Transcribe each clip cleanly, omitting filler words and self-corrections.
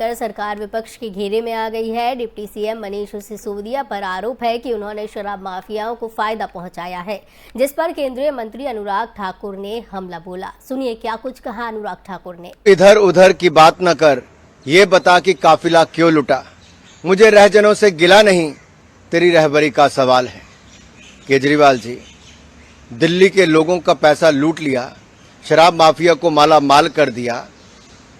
लेकर सरकार विपक्ष के घेरे में आ गई है। डिप्टी सीएम मनीष सिसोदिया पर आरोप है कि उन्होंने शराब माफियाओं को फायदा पहुंचाया है, जिस पर केंद्रीय मंत्री अनुराग ठाकुर ने हमला बोला। सुनिए क्या कुछ कहा अनुराग ठाकुर ने। इधर उधर की बात न कर, ये बता कि काफिला क्यों लुटा। मुझे रहजनों से गिला नहीं, तेरी रहबरी का सवाल है। केजरीवाल जी, दिल्ली के लोगों का पैसा लूट लिया, शराब माफिया को माला माल कर दिया।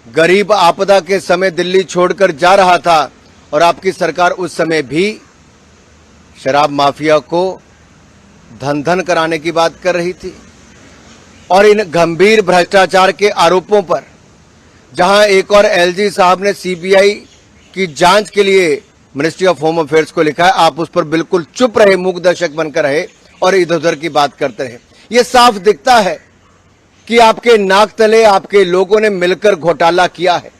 गरीब आपदा के समय दिल्ली छोड़कर जा रहा था और आपकी सरकार उस समय भी शराब माफिया को धन धन कराने की बात कर रही थी। और इन गंभीर भ्रष्टाचार के आरोपों पर जहां एक और एलजी साहब ने सीबीआई की जांच के लिए मिनिस्ट्री ऑफ होम अफेयर्स को लिखा है, आप उस पर बिल्कुल चुप रहे, मूक दर्शक बनकर रहे और इधर उधर की बात करते रहे। ये साफ दिखता है कि आपके नाक तले आपके लोगों ने मिलकर घोटाला किया है।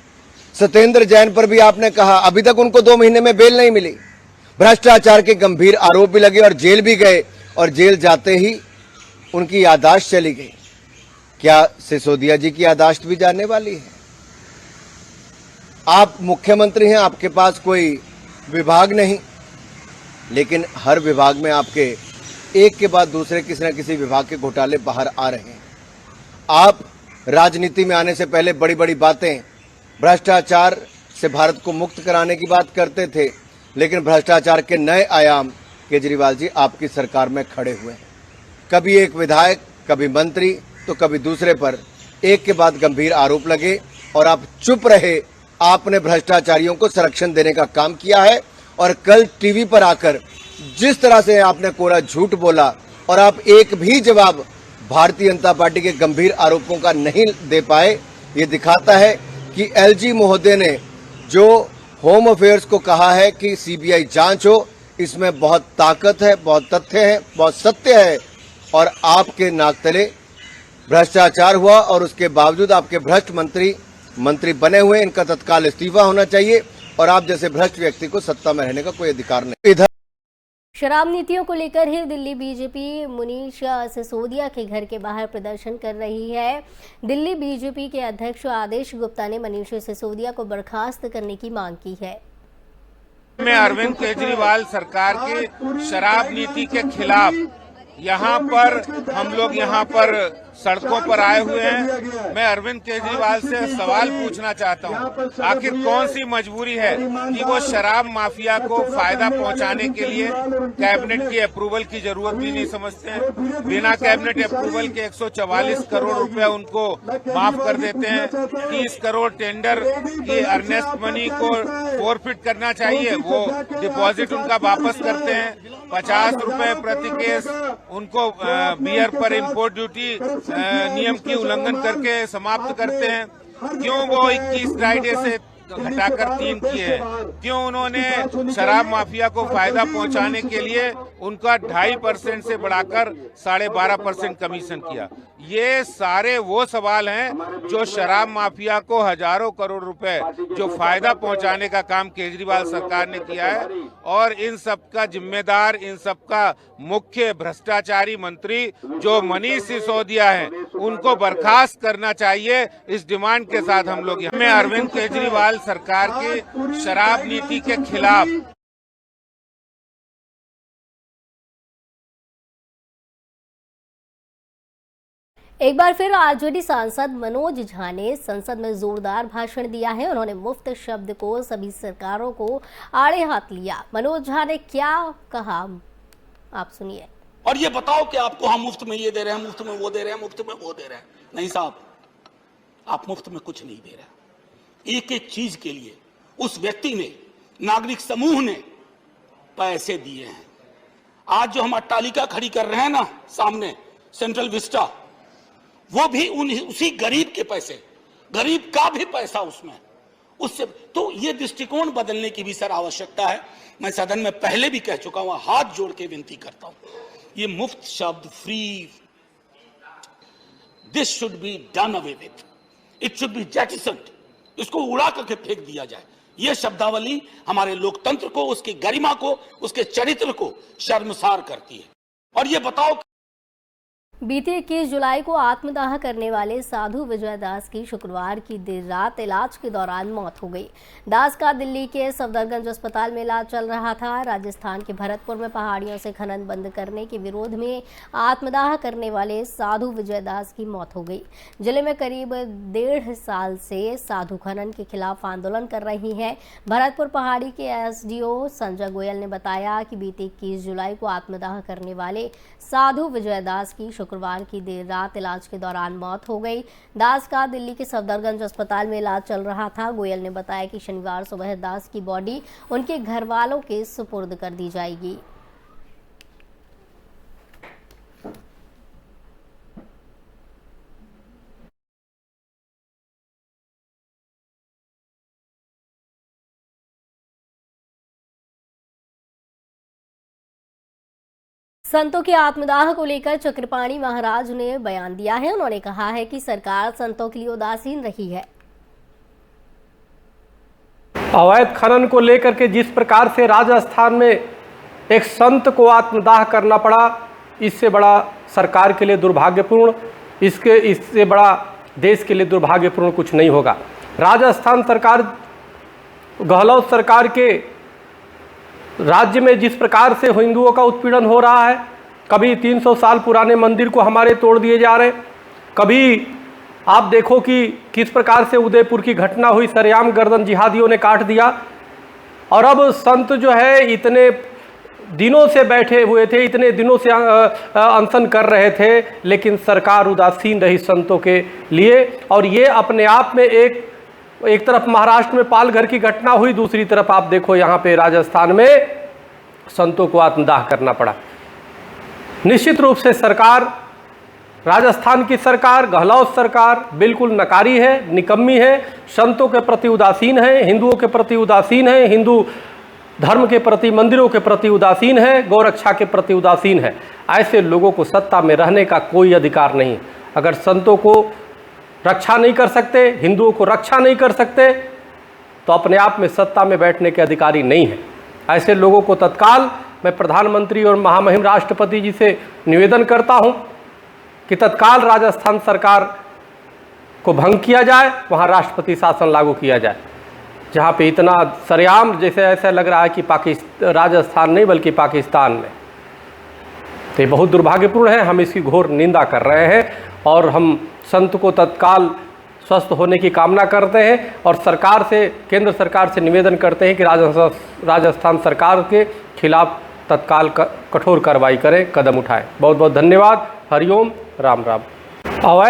सत्येंद्र जैन पर भी आपने कहा, अभी तक उनको 2 महीने में बेल नहीं मिली। भ्रष्टाचार के गंभीर आरोप भी लगे और जेल भी गए और जेल जाते ही उनकी याददाश्त चली गई। क्या सिसोदिया जी की याददाश्त भी जाने वाली है? आप मुख्यमंत्री हैं, आपके पास कोई विभाग नहीं, लेकिन हर विभाग में आपके एक के बाद दूसरे किसी न किसी विभाग के घोटाले बाहर आ रहे हैं। आप राजनीति में आने से पहले बड़ी बड़ी बातें, भ्रष्टाचार से भारत को मुक्त कराने की बात करते थे, लेकिन भ्रष्टाचार के नए आयाम केजरीवाल जी आपकी सरकार में खड़े हुए हैं। कभी एक विधायक, कभी मंत्री, तो कभी दूसरे पर एक के बाद गंभीर आरोप लगे और आप चुप रहे। आपने भ्रष्टाचारियों को संरक्षण देने का काम किया है और कल टीवी पर आकर जिस तरह से आपने कोरा झूठ बोला और आप एक भी जवाब भारतीय जनता पार्टी के गंभीर आरोपों का नहीं दे पाए, ये दिखाता है कि एलजी महोदय ने जो होम अफेयर्स को कहा है कि सीबीआई जांच हो, इसमें बहुत ताकत है, बहुत तथ्य है, बहुत सत्य है। और आपके नाक तले भ्रष्टाचार हुआ और उसके बावजूद आपके भ्रष्ट मंत्री बने हुए। इनका तत्काल इस्तीफा होना चाहिए और आप जैसे भ्रष्ट व्यक्ति को सत्ता में रहने का कोई अधिकार नहीं। इधर शराब नीतियों को लेकर ही दिल्ली बीजेपी मनीष सिसोदिया के घर के बाहर प्रदर्शन कर रही है। दिल्ली बीजेपी के अध्यक्ष आदेश गुप्ता ने मनीष सिसोदिया को बर्खास्त करने की मांग की है। में अरविंद केजरीवाल सरकार के शराब नीति के खिलाफ यहाँ पर हम लोग यहाँ पर सड़कों पर आए हुए हैं। मैं अरविंद केजरीवाल से सवाल पूछना चाहता हूँ, आखिर कौन सी मजबूरी है कि वो शराब माफिया को फायदा पहुँचाने के लिए कैबिनेट की अप्रूवल की जरूरत भी नहीं समझते हैं। बिना कैबिनेट अप्रूवल के 144 करोड़ रुपए उनको माफ कर देते हैं। 30 करोड़ टेंडर की अर्नेस्ट मनी को फोरफिट करना चाहिए, वो डिपॉजिट उनका वापस करते हैं। 50 रुपए प्रति केस उनको बियर पर इम्पोर्ट ड्यूटी नियम की उल्लंघन करके समाप्त करते हैं। क्यों वो 21 ड्राइडे से घटाकर 3 किए हैं? क्यों उन्होंने शराब माफिया को फायदा पहुंचाने के लिए उनका 2.5% से बढ़ाकर 12.5% कमीशन किया? ये सारे वो सवाल हैं जो शराब माफिया को हजारों करोड़ रुपए जो फायदा पहुंचाने का काम केजरीवाल सरकार ने किया है। और इन सबका जिम्मेदार, इन सबका मुख्य भ्रष्टाचारी मंत्री जो मनीष सिसोदिया है, उनको बर्खास्त करना चाहिए। इस डिमांड के साथ हम लोग में अरविंद केजरीवाल सरकार के शराब नीति के खिलाफ एक बार फिर आरजेडी सांसद मनोज झा ने संसद में जोरदार भाषण दिया है। उन्होंने मुफ्त शब्द को सभी सरकारों को आड़े हाथ लिया। मनोज झा ने क्या कहा, आप सुनिए। और ये बताओ कि आपको हम मुफ्त में ये दे रहे हैं, मुफ्त में वो दे रहे हैं, मुफ्त में वो दे रहे हैं। नहीं साहब, आप मुफ्त में कुछ नहीं दे रहे। एक एक चीज के लिए उस व्यक्ति ने, नागरिक समूह ने पैसे दिए हैं। आज जो हम अट्टालिका खड़ी कर रहे हैं ना सामने, सेंट्रल विस्टा, वो भी उसी गरीब के पैसे, गरीब का भी पैसा उसमें, उससे। तो ये दृष्टिकोण बदलने की भी सर आवश्यकता है। मैं सदन में पहले भी कह चुका हूं, हाथ जोड़ के विनती करता हूं, ये मुफ्त शब्द, free, this should be done away with, it should be jettisoned, इसको उड़ा करके फेंक दिया जाए। ये शब्दावली हमारे लोकतंत्र को, उसकी गरिमा को, उसके चरित्र को शर्मसार करती है। और ये बताओ बीती 21 जुलाई को आत्मदाह करने वाले साधु विजय दास की शुक्रवार की देर रात इलाज के दौरान मौत हो गई। दास का दिल्ली के सफदरगंज अस्पताल में इलाज चल रहा था। राजस्थान के भरतपुर में पहाड़ियों से खनन बंद करने के विरोध में आत्मदाह करने वाले साधु विजय दास की मौत हो गई। जिले में करीब 1.5 साल से साधु खनन के खिलाफ आंदोलन कर रही हैं। भरतपुर पहाड़ी के एसडीओ संजय गोयल ने बताया कि बीती 21 जुलाई को आत्मदाह करने वाले साधु विजय दास की शुक्रवार की देर रात इलाज के दौरान मौत हो गई। दास का दिल्ली के सफदरगंज अस्पताल में इलाज चल रहा था। गोयल ने बताया कि शनिवार सुबह दास की बॉडी उनके घर वालों के सुपुर्द कर दी जाएगी। संतों के आत्मदाह को लेकर चक्रपाणी महाराज ने बयान दिया है। उन्होंने कहा है कि सरकार संतों के लिए उदासीन रही है। अवैध खनन को लेकर के जिस प्रकार से राजस्थान में एक संत को आत्मदाह करना पड़ा, इससे बड़ा सरकार के लिए दुर्भाग्यपूर्ण, इससे बड़ा देश के लिए दुर्भाग्यपूर्ण कुछ नहीं होगा। राजस्थान सरकार, गहलोत सरकार के राज्य में जिस प्रकार से हिंदुओं का उत्पीड़न हो रहा है, कभी 300 साल पुराने मंदिर को हमारे तोड़ दिए जा रहे, कभी आप देखो कि किस प्रकार से उदयपुर की घटना हुई, सरेआम गर्दन जिहादियों ने काट दिया। और अब संत जो है इतने दिनों से बैठे हुए थे, इतने दिनों से अनशन कर रहे थे, लेकिन सरकार उदासीन रही संतों के लिए। और ये अपने आप में एक तरफ महाराष्ट्र में पालघर की घटना हुई, दूसरी तरफ आप देखो यहाँ पे राजस्थान में संतों को आत्मदाह करना पड़ा। निश्चित रूप से सरकार, राजस्थान की सरकार, गहलोत सरकार बिल्कुल नकारी है, निकम्मी है, संतों के प्रति उदासीन है, हिंदुओं के प्रति उदासीन है, हिंदू धर्म के प्रति, मंदिरों के प्रति उदासीन है, गौरक्षा के प्रति उदासीन है। ऐसे लोगों को सत्ता में रहने का कोई अधिकार नहीं। अगर संतों को रक्षा नहीं कर सकते, हिंदुओं को रक्षा नहीं कर सकते, तो अपने आप में सत्ता में बैठने के अधिकारी नहीं है। ऐसे लोगों को तत्काल मैं प्रधानमंत्री और महामहिम राष्ट्रपति जी से निवेदन करता हूं कि तत्काल राजस्थान सरकार को भंग किया जाए, वहां राष्ट्रपति शासन लागू किया जाए। जहां पे इतना सरेआम, जैसे ऐसा लग रहा है कि राजस्थान नहीं बल्कि पाकिस्तान में, तो ये बहुत दुर्भाग्यपूर्ण है। हम इसकी घोर निंदा कर रहे हैं और हम संत को तत्काल स्वस्थ होने की कामना करते हैं और सरकार से, केंद्र सरकार से निवेदन करते हैं कि राजस्थान सरकार के खिलाफ तत्काल कठोर कार्रवाई करें, कदम उठाएं। बहुत बहुत धन्यवाद। हरिओम, राम राम।